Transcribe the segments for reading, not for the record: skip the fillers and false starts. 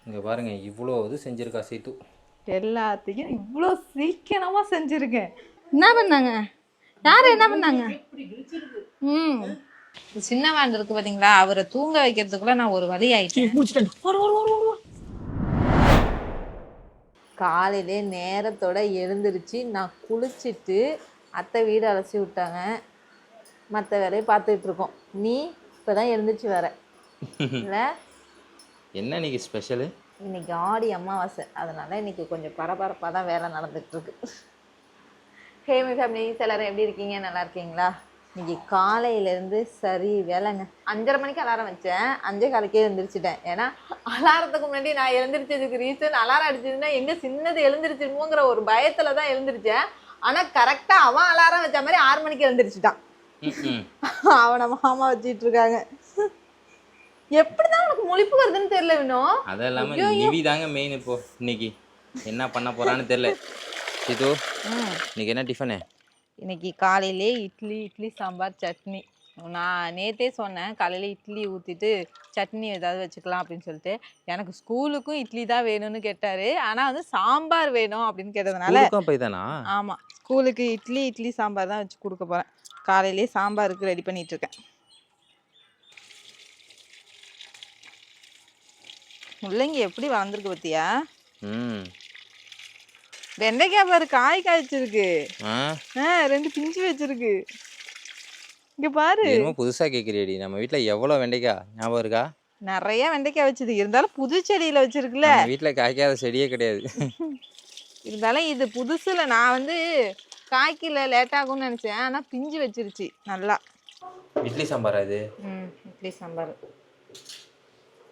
இங்கே பாருங்க இவ்வளோ இது செஞ்சுருக்கா சீத்து. எல்லாத்தையும் இவ்வளோ சீக்கிரமாக செஞ்சுருக்கேன். என்ன பண்ணாங்க? யார் என்ன பண்ணாங்க? சின்ன வேன் இருக்கு பார்த்தீங்களா, அவரை தூங்க வைக்கிறதுக்குள்ள நான் ஒரு வழி ஆயிட்டேன். காலையிலே நேரத்தோட எழுந்திருச்சு நான் குளிச்சுட்டு அத்தை வீடு அலசி விட்டாங்க. மற்ற வேலையை பார்த்துட்டு இருக்கோம். நீ இப்போ தான் எழுந்திரிச்சு வர இல்லை? என்ன இன்னைக்கு ஸ்பெஷலு? இன்னைக்கு ஆடி அமாவாசை, அதனால இன்னைக்கு கொஞ்சம் பரபரப்பாக தான் வேலை நடந்துட்டு இருக்கு. ஹேமி ஃபேமிலிஸ் எல்லாரும் எப்படி இருக்கீங்க? நல்லா இருக்கீங்களா? இன்னைக்கு காலையிலேருந்து சரி வேலைங்க. 5:30 மணிக்கு அலாரம் வச்சேன், 5:15 எழுந்திரிச்சிட்டேன். ஏன்னா அலாரத்துக்கு முன்னாடி நான் எழுந்திரிச்சதுக்கு ரீசன், அலாரம் அடிச்சதுன்னா எங்கே சின்னது எழுந்திரிச்சிருமோங்கிற ஒரு பயத்தில் தான் எழுந்திரிச்சேன். ஆனால் கரெக்டாக அவன் அலாரம் வச்ச மாதிரி 6 மணிக்கு எழுந்திரிச்சிட்டான். அவனை மாமா வச்சிட்டு இருக்காங்க. எப்படிதான் உனக்கு முழிப்பு வருதுன்னு தெரியல. இன்னும் அது இல்லாம நிவி தாங்க மெயின். இப்போ இன்னைக்கு என்ன பண்ண போறான்னு தெரியல. சீத்து, இன்னைக்கு என்ன டிஃபனு? இன்னைக்கு காலையிலே இட்லி சாம்பார் சட்னி. நான் நேற்றே சொன்னேன் காலையில் இட்லி ஊற்றிட்டு சட்னி ஏதாவது வச்சுக்கலாம் அப்படின்னு சொல்லிட்டு. எனக்கு ஸ்கூலுக்கும் இட்லி தான் வேணும்னு கேட்டார். ஆனால் வந்து சாம்பார் வேணும் அப்படின்னு கேட்டதுனால போய்தானா? ஆமாம், ஸ்கூலுக்கு இட்லி சாம்பார் தான் வச்சு கொடுக்க போகிறேன். காலையிலே சாம்பாருக்கு ரெடி பண்ணிகிட்ருக்கேன். முள்ளங்கி எப்படி வளர்ந்துருக்கு பார்த்தியா? வெண்டைக்காய் பாரு, காய் காய்ச்சிருக்கு. 2 பிஞ்சு வச்சிருக்கு. இங்க பாரு. புதுசா கேக்குறியடி. நம்ம வீட்ல எவ்வளவு வெண்டைக்காய் ஞாபகம் இருக்கா? நிறைய வெண்டைக்காய் வச்சது. இருந்தாலும் புது செடியில வச்சிருக்குல்ல. வீட்ல காய்க்காத செடியே கிடையாது. இருந்தாலும் இது புதுசுல நான் வந்து காய்க்கல லேட் ஆகும்னு நினைச்சேன். ஆனா பிஞ்சு வச்சிருச்சு நல்லா. இட்லி சாம்பார் அது. இட்லி சாம்பார்.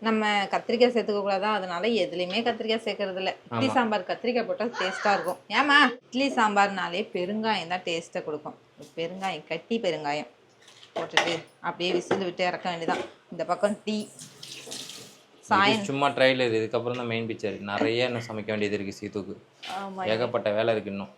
நம்ம கத்திரிக்காய் சேர்த்துக்க கூடாதா, அதனால எதுலையுமே கத்திரிக்காய் சேர்க்கறது இல்லை. இட்லி சாம்பார் கத்திரிக்காய் போட்டால் டேஸ்ட்டாக இருக்கும். ஏமா இட்லி சாம்பார்னாலே பெருங்காயம் தான் டேஸ்ட்டை கொடுக்கும். பெருங்காயம், கட்டி பெருங்காயம் போட்டுட்டு அப்படியே விசில் விட்டு இறக்க வேண்டியதான். இந்த பக்கம் டீ சாயம். சும்மா ட்ரையல் இது. இதுக்கப்புறம் தான் மெயின் பிக்சர். நிறைய இன்னும் சமைக்க வேண்டியது இருக்குது சீத்துக்கு. ஏகப்பட்ட வேலை இருக்குது இன்னும்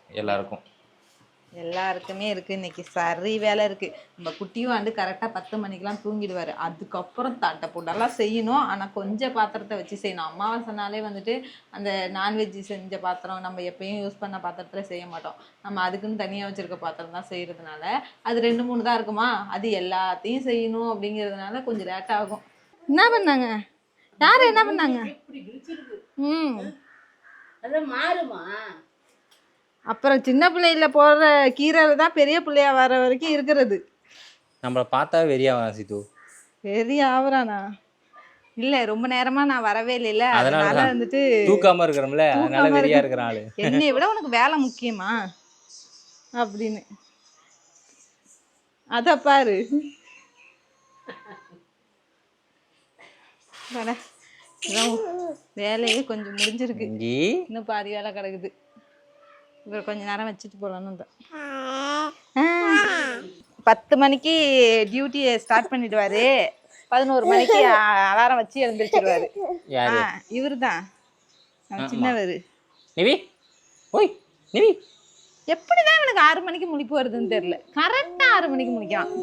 எல்லாருக்குமே இருக்குது. இன்னைக்கு சரி வேலை இருக்குது. நம்ம குட்டியும் வந்து கரெக்டாக 10 மணிக்கெலாம் தூங்கிடுவார். அதுக்கப்புறம் தட்டை போட்டெல்லாம் செய்யணும். ஆனால் கொஞ்சம் பாத்திரத்தை வச்சு செய்யணும். அமாவாசைனாலே வந்துட்டு அந்த நான்வெஜ் செஞ்ச பாத்திரம் நம்ம எப்பயும் யூஸ் பண்ண பாத்திரத்தில் செய்ய மாட்டோம். நம்ம அதுக்குன்னு தனியாக வச்சுருக்க பாத்திரம் தான் செய்கிறதுனால அது 2-3 தான் இருக்குமா. அது எல்லாத்தையும் செய்யணும் அப்படிங்கிறதுனால கொஞ்சம் லேட் ஆகும். என்ன பண்ணாங்க? யார் என்ன பண்ணாங்க? மாறுமா. அப்புறம் சின்ன பிள்ளையில போடுற கீரை தான் பெரிய பிள்ளையா வர வரைக்கும் இருக்கிறது. நம்மளை பார்த்தா வெறியாவா சீத்து? வெறி ஆவறானா? இல்லை, ரொம்ப நேரமா நான் வரவே இல்லைல்ல, அதனால வந்துட்டு தூக்காம இருக்கிறோம்ல, அதனால வெறியா இருக்கிற ஆளு. என்னை விட உனக்கு வேலை முக்கியமா அப்படின்னு அத பாரு. வேலையே கொஞ்சம் முடிஞ்சிருக்கு. இன்னும் பாதி வேலை கிடக்குது. இவர் கொஞ்ச நேரம் வச்சுட்டு போகலான்னு தான். 10 மணிக்கு டியூட்டியை ஸ்டார்ட் பண்ணிடுவாரு. 11 மணிக்கு அலாரம் வச்சு எழுந்திரிச்சிடுவாரு. இவரு தான் சின்னவர். நிவி, ஓய் நிவி. எப்படிதான் இவனுக்கு 6 மணிக்கு முழிப்பு வருதுன்னு தெரியல. கரெக்டா 6 மணிக்கு முழிக்கலாம்.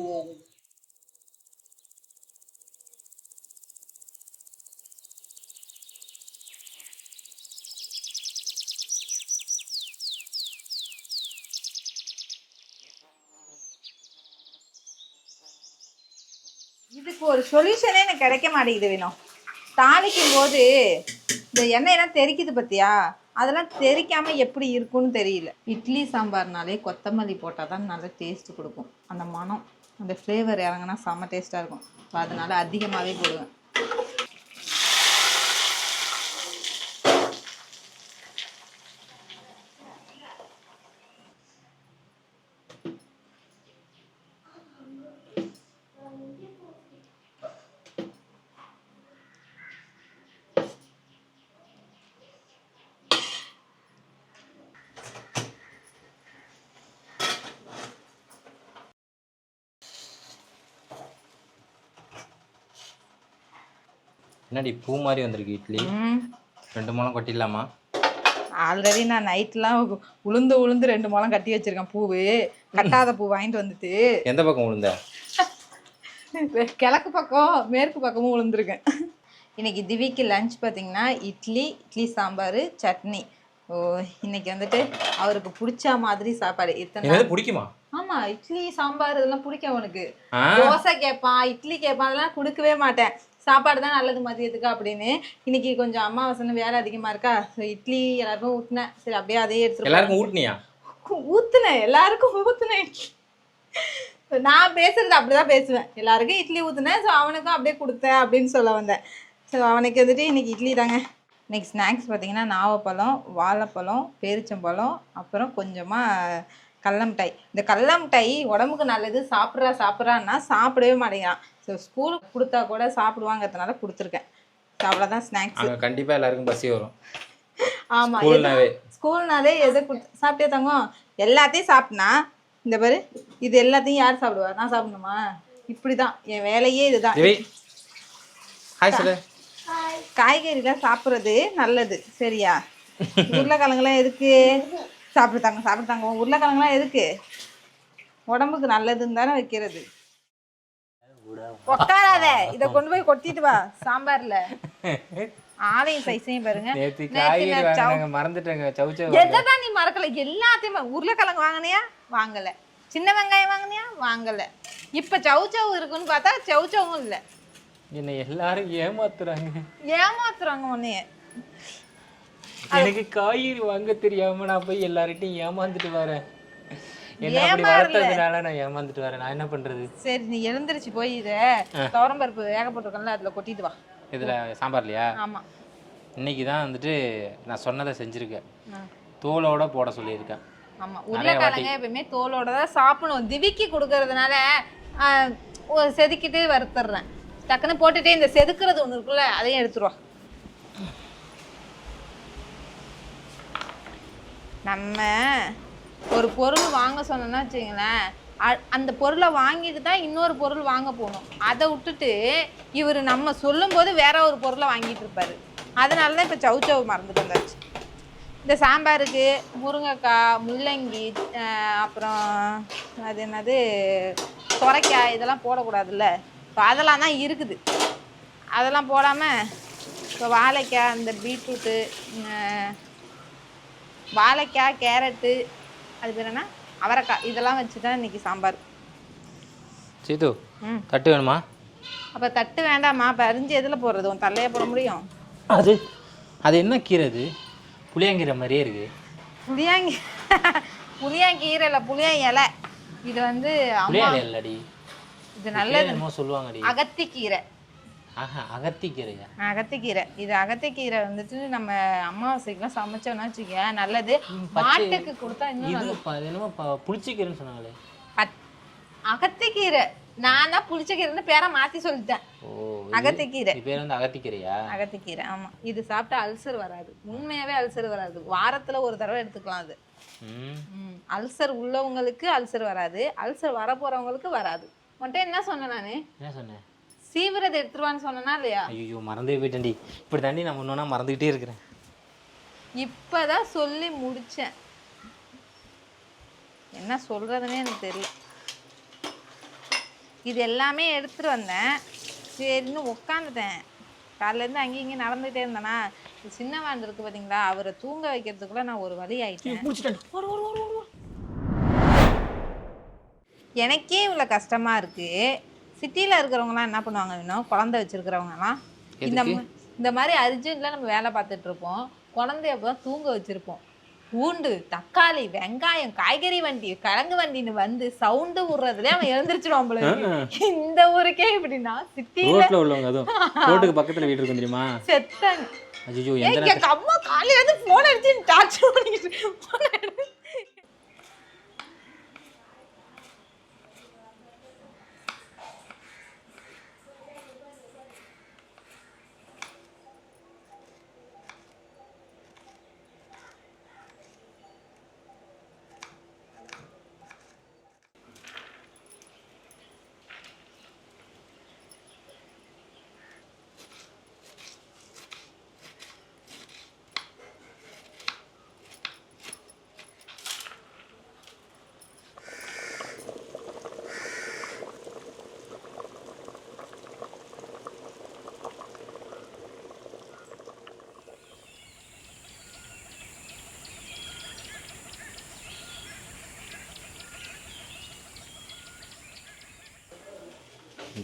இதுக்கு ஒரு சொல்யூஷனே எனக்கு கிடைக்க மாட்டேங்குது. வேணும் தாளிக்கும் போது இந்த எண்ணெயெல்லாம் தெறிக்குது பார்த்தியா, அதெல்லாம் தெறிக்காமல் எப்படி இருக்குன்னு தெரியல. இட்லி சாம்பார்னாலே கொத்தமல்லி போட்டால் தான் நல்ல டேஸ்ட்டு கொடுக்கும். அந்த மனம், அந்த ஃப்ளேவர் இறங்கினா செம்ம டேஸ்ட்டாக இருக்கும். அதனால அதிகமாகவே போடுவேன். என்னடி பூ மாதிரி வந்திருக்கு இட்லி? 2 முழம் கொட்டிடலாமா? ஆல்ரெடி நான் நைட்லாம் உளுந்து 2 முழம் கட்டி வச்சிருக்கேன். பூவு கட்டாத பூ வாங்கிட்டு வந்துட்டு. எந்த பக்கம் உளுந்த? கிழக்கு பக்கம் மேற்கு பக்கமும் உளுந்துருக்கேன். இன்னைக்கு திவிக்கு லஞ்ச் பார்த்தீங்கன்னா இட்லி சாம்பார் சட்னி. ஓ இன்னைக்கு வந்துட்டு அவருக்கு பிடிச்ச மாதிரி சாப்பாடு. எத்தனை பிடிக்குமா? ஆமா இட்லி சாம்பார் இதெல்லாம் பிடிக்கும் அவனுக்கு. தோசை கேட்பான், இட்லி கேட்பான், அதெல்லாம் கொடுக்கவே மாட்டேன். சாப்பாடு தான் நல்லது மதியத்துக்கு அப்படின்னு. இன்னைக்கு கொஞ்சம் அம்மாவாசைன்னு வேலை அதிகமா இருக்கா, இட்லி எல்லாருக்கும் ஊட்டினேன். சரி அப்படியே அதே எடுத்துட்டு எல்லாருக்கும் ஊட்டினியா? ஊத்துனேன், எல்லாருக்கும் ஊத்துனேன். நான் பேசுறது அப்படிதான் பேசுவேன். எல்லாருக்கும் இட்லி ஊத்துனேன். ஸோ அவனுக்கும் அப்படியே கொடுத்தேன் அப்படின்னு சொல்ல வந்தேன். ஸோ அவனுக்கு வந்துட்டு இன்னைக்கு இட்லி தாங்க. இன்னைக்கு ஸ்நாக்ஸ் பார்த்தீங்கன்னா நாவப்பழம், வாழைப்பழம், பேரிச்சம்பழம், அப்புறம் கொஞ்சமாக கடலமிட்டாய். இந்த கடலமிட்டாய் உடம்புக்கு நல்லது, சாப்பிட்றான்னா சாப்பிடவே மாட்டேங்கிறான். ஸோ ஸ்கூலுக்கு கொடுத்தா கூட சாப்பிடுவாங்கிறதுனால கொடுத்துருக்கேன். ஸோ அவ்வளோதான் ஸ்நாக்ஸ். கண்டிப்பாக எல்லாருக்கும் பசி வரும். ஆமாம், ஸ்கூல்னாலே எதை கொடுத்து சாப்பிட்டே தங்கம். எல்லாத்தையும் சாப்பிட்னா இந்த பாரு, இது எல்லாத்தையும் யார் சாப்பிடுவா? நான் சாப்பிடணுமா? இப்படி தான் என் வேலையே இதுதான். காய்கறிலாம் சாப்பிட்றது நல்லது சரியா? உருளைக்கிழங்குலாம் எதுக்கு? சாப்பிடுத்தாங்க. உருளைக்கிழங்குலாம் எதுக்கு? உடம்புக்கு நல்லதுன்னு தானே வைக்கிறது. உட்காராத, இதை கொண்டு போய் கொட்டிட்டு வா சாம்பார்ல. ஆலையும் சைஸையும் பாருங்க. மறந்துட்டேங்க. எதான் நீ மறக்கல? எல்லாத்தையும் உருளைக்கிழங்கு வாங்கினியா? வாங்கல. சின்ன வெங்காயம் வாங்கினியா? வாங்கல. இப்ப சவுச்சவு இருக்குன்னு பார்த்தா சவுச்சவும் இல்லை. என்ன எல்லாரும் ஏமாத்துறாங்க உன்னைய. எனக்கு காய்கறி வாங்க தெரியாம நான் போய் எல்லார்கிட்டையும் ஏமாந்துட்டு வரேன். என்ன அப்படி வளர்த்ததுனால நான் ஏமாந்துட்டு வரேன். நான் என்ன பண்றது? சரி நீ எழுந்திருச்சு போய் இதை துவரம்பருப்பு வேக போட்டிருக்கல அதுல கொட்டிட்டு வா. இதுல சாம்பார்லையா? ஆமா. இன்னைக்கு தான் வந்துட்டு நான் சொன்னதை செஞ்சிருக்கேன். தோலோட போட சொல்லியிருக்கேன். ஆமா, உருளைக்கிழங்க எப்பயுமே தோலோட தான் சாப்பிடணும். திவிக்கு கொடுக்கறதுனால செதுக்கிட்டு வறுத்துடுறேன். டக்குன்னு போட்டுட்டே இந்த செதுக்குறது ஒன்று இருக்குல்ல, அதையும் எடுத்துருவோம். நம்ம ஒரு பொருள் வாங்க சொன்னோம்னா வச்சுங்களேன், அந்த பொருளை வாங்கிட்டு தான் இன்னொரு பொருள் வாங்க போகணும். அதை விட்டுட்டு இவர் நம்ம சொல்லும்போது வேற ஒரு பொருளை வாங்கிட்டு இருப்பாரு. அதனால தான் இப்போ சவுச்சவு மறந்துட்டு வந்தாச்சு. இந்த சாம்பாருக்கு முருங்கைக்காய், முள்ளங்கி, அப்புறம் அது என்னது சொரைக்காய், இதெல்லாம் போடக்கூடாதுல்ல. இப்போ அதெல்லாம் தான் இருக்குது. அதெல்லாம் போடாமல் இப்போ வாழைக்காய், இந்த பீட்ரூட்டு, வாழைக்காய், கேரட்டு, அது பேர் என்ன, அவரைக்காய், இதெல்லாம் வச்சு தான் இன்றைக்கி சாம்பார். சீது தட்டு வேணுமா? அப்போ தட்டு வேண்டாமா? இப்போ அரிஞ்சு எதில் போடுறது? உன் தலையை போட முடியும்? அது என்ன கீரை? அது புளியாங்கீரை மாதிரியே இருக்கு. புளியாங்கீரை இல்லை, புளியா இலை. இது வந்து இல்லடி, இது நல்லது சொல்லுவாங்கடி. அகத்திக்கீரை. அகத்திக்கீரையா? அகத்திக்கீரை. இது அகத்திக்கீரை வந்துட்டு நம்ம அமாவாசைக்குலாம் சமைச்சோம்னா வச்சுக்க நல்லது. மாட்டுக்கு கொடுத்தா இன்னும் புளிச்சக்கீரைன்னு சொன்னாங்களே. அகத்திக்கீரை. நான் தான் புளிச்சக்கீரைன்னு பேரை மாத்தி சொல்லிட்டேன். அகத்திக்கீரை பேர் வந்து அகத்திக்கீரையா? அகத்திக்கீரை, ஆமா. இது சாப்பிட்டா அல்சர் வராது. உண்மையாவே அல்சர் வராது. வாரத்துல ஒரு தடவை எடுத்துக்கலாம். அது அல்சர் உள்ளவங்களுக்கு அல்சர் வராது, அல்சர் வர போறவங்களுக்கு வராது. உன்கிட்ட என்ன சொன்னேன் நானு? என்ன சொன்னேன்? சீவிரத்தை எடுத்துருவான்னு சொன்னா இல்லையா? ஐயோ மறந்தே போயிட்டேன்டி. இப்படி தாண்டி நான் ஒன்னொன்னா மறந்துகிட்டே இருக்கிறேன். இப்பதான் சொல்லி முடிச்சேன். என்ன சொல்றதுன்னே எனக்கு தெரியல. இது எல்லாமே எடுத்துட்டு வந்தேன். சரின்னு உட்காந்துட்டேன். காலையிலேருந்து அங்கேயும் இங்கேயும் நடந்துகிட்டே இருந்தேனா. சின்ன வாழ்ந்து இருக்கு பார்த்தீங்களா, அவரை தூங்க வைக்கிறதுக்குள்ள நான் ஒரு வழி ஆயிட்டேன். எனக்கே இவ்வளோ கஷ்டமாக இருக்குது. சிட்டியில் இருக்கிறவங்களாம் என்ன பண்ணுவாங்க இன்னும், குழந்தை வச்சுருக்கிறவங்கலாம் இந்த மாதிரி அர்ஜென்ட்டில் நம்ம வேலை பார்த்துட்ருப்போம். குழந்தைய அப்போ தூங்க வச்சுருப்போம். பூண்டு, தக்காளி, வெங்காயம், காய்கறி வண்டி, கிழங்கு வண்டின்னு வந்து சவுண்டு விடுறதுலே அவன் எழுந்திரிச்சிடுவான் போல. இந்த ஊருக்கே இப்படின்னா சிட்டியில் உள்ளவங்க அதுவும் ரோட்டுக்கு பக்கத்தில் வீடு இருக்கும் தெரியுமா, செத்தாங்க. ஐயோ எங்கள் அம்மா காலையில் வந்து ஃபோன் அடிச்சு டார்ச்சர் பண்ணிக்கிட்டு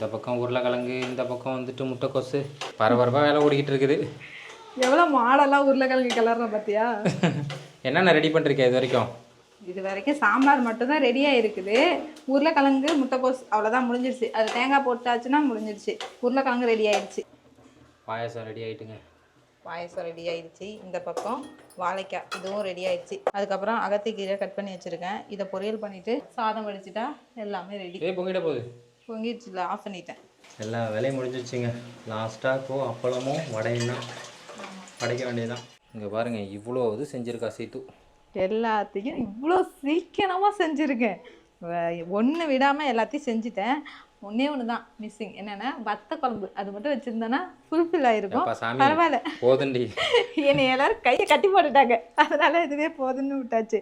இந்த பக்கம் உருளைக்கிழங்கு, இந்த பக்கம் வந்துட்டு முட்டைக்கோசு, பரபரப்பாக வேலை ஓடிக்கிட்டு இருக்குது. எவ்வளோ மாடெல்லாம் உருளைக்கிழங்கு கிளறோம் பார்த்தியா? என்னென்ன ரெடி பண்ணிருக்கேன் இது வரைக்கும்? இது வரைக்கும் சாம்பார் மட்டும்தான் ரெடியாக இருக்குது. உருளைக்கிழங்கு முட்டைக்கோஸ் அவ்வளோதான் முடிஞ்சிருச்சு. அது தேங்காய் போட்டாச்சுன்னா முடிஞ்சிருச்சு. உருளைக்கிழங்கு ரெடி ஆயிடுச்சு. பாயாசம் ரெடி ஆகிட்டுங்க. பாயசம் ரெடி ஆயிடுச்சு. இந்த பக்கம் வாழைக்காய் இதுவும் ரெடி ஆயிடுச்சு. அதுக்கப்புறம் அகத்திக்கீரை கட் பண்ணி வச்சுருக்கேன். இதை பொரியல் பண்ணிவிட்டு சாதம் வடிச்சிட்டா எல்லாமே ரெடி. பொங்கிட்ட போகுது. பொங்கிடுச்சுல, ஆஃப் பண்ணிட்டேன். எல்லா வேலையும் முடிஞ்சிச்சுங்க. லாஸ்ட்டாக இப்போது அப்பளமும் வடையும் தான் படைக்க வேண்டியதுதான். இங்கே பாருங்கள், இவ்வளோ இது செஞ்சுருக்கா சீத்து. எல்லாத்தையும் இவ்வளோ சீக்கிரமாக செஞ்சுருக்கேன். ஒன்று விடாமல் எல்லாத்தையும் செஞ்சுட்டேன். ஒன்றே ஒன்று தான் மிஸ்ஸிங். என்னென்னா வத்த குழம்பு, அது மட்டும் வச்சுருந்தேன்னா ஃபுல்ஃபில் ஆகிருக்கும். பரவாயில்ல, போதுண்டி. என்னை எல்லாரும் கையை கட்டி போட்டுட்டாங்க, அதனால் இதுவே போதுன்னு விட்டாச்சு.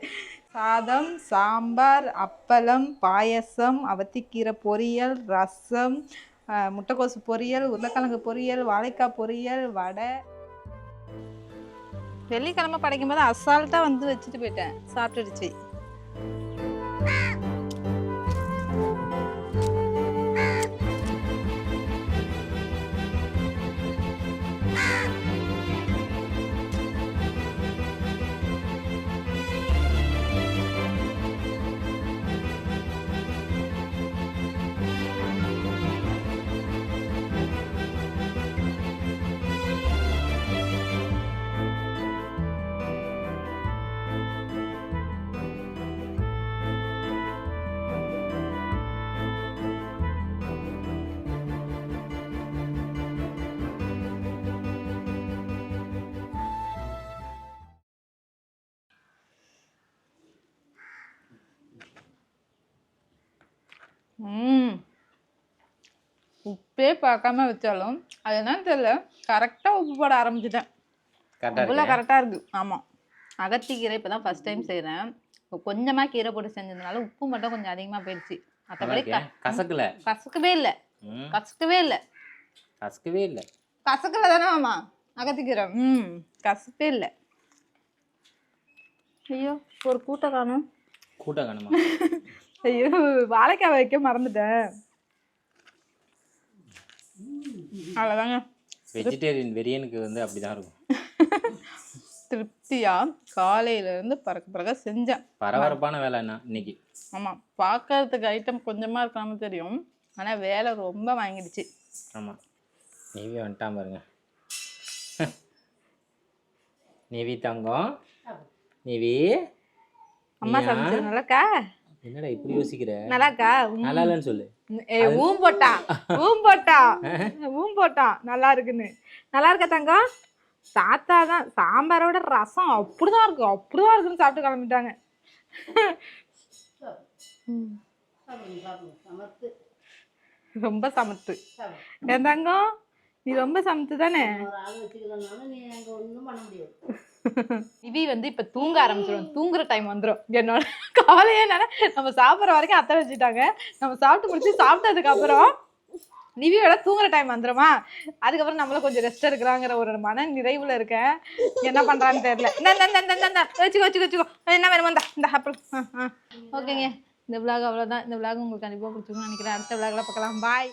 சாதம், சாம்பார், அப்பளம், பாயசம், அவத்திக்கீரை பொரியல், ரசம், முட்டைக்கோசு பொரியல், உருளைக்கிழங்கு பொரியல், வாழைக்காய் பொரியல், வடை. வெள்ளிக்கிழமை படைக்கும் போது அசால்ட்டாக வந்து வச்சுட்டு போயிட்டேன். சாப்பிட்டுடுச்சு. உப்பே பார்க்காம வச்சாலும் அது என்னன்னு தெரியல, கரெக்டாக உப்பு போட ஆரம்பிச்சிட்டேன். அவ்வளோ கரெக்டாக இருக்குது. ஆமாம், அகத்திக்கீரை இப்போ தான் ஃபஸ்ட் டைம் செய்கிறேன். இப்போ கொஞ்சமாக கீரை போட்டு செஞ்சதுனால உப்பு மட்டும் கொஞ்சம் அதிகமாக போயிடுச்சு. மற்றபடி கசக்கவே இல்லை. கசக்கல தானே? ஆமாம், அகத்திக்கீரை கசப்பே இல்லை. ஐயோ, ஒரு கூட்டை காணுமா? ஐயோ, வாழைக்காய் வைக்க மறந்துட்டேன். அவ்வளோதாங்க. வெஜிடேரியன் வெரியனுக்கு வந்து அப்படிதான் இருக்கும். திருப்தியா காலையிலேருந்து பறக்க செஞ்சேன். பரபரப்பான வேலை என்ன இன்னைக்கு? ஆமாம், பார்க்கறதுக்கு ஐட்டம் கொஞ்சமாக இருக்காமல் தெரியும், ஆனால் வேலை ரொம்ப வாங்கிடுச்சு. ஆமாம், நீவி வந்துட்டான் பாருங்க. நீவி தங்கம், நீவி அம்மா சமைச்சது நல்லாக்கா? என்னடா இப்படி யோசிக்கிற? நல்லாக்கா? நல்லா இல்லைன்னு சொல்லு. ஊம் போட்டான் நல்லா இருக்குன்னு. நல்லா இருக்கா தங்கம்? தாத்தா தான் சாம்பாரோட ரசம் அப்படிதான் இருக்குன்னு சாப்பிட்டு கிளம்பிட்டாங்க. ரொம்ப சமத்து என் தங்கம், நீ ரொம்ப சமத்து தானே. இவி வந்து இப்ப தூங்க ஆரம்பிச்சிடும். தூங்குற டைம் வந்துடும். என்னோட கவலையே என்னன்னா, நம்ம சாப்பிட்ற வரைக்கும் அத்தை வச்சுட்டாங்க. நம்ம சாப்பிட்டு முடிச்சு சாப்பிட்டதுக்கு அப்புறம் நிவியோட தூங்குற டைம் வந்துருமா, அதுக்கப்புறம் நம்மள கொஞ்சம் ரெஸ்ட் எடுக்கிறாங்கிற ஒரு மன நிறைவுல இருக்கேன். என்ன பண்றான்னு தெரியல. வச்சுக்கோ என்ன வேணுமோ இந்த அப்புறம். ஓகேங்க, இந்த விளாக் அவ்வளோதான். இந்த விளாக் உங்களுக்கு கண்டிப்பாக பிடிச்சிருக்கும்னு நினைக்கிறேன். அடுத்த விளாக்ல பார்க்கலாம். பாய்.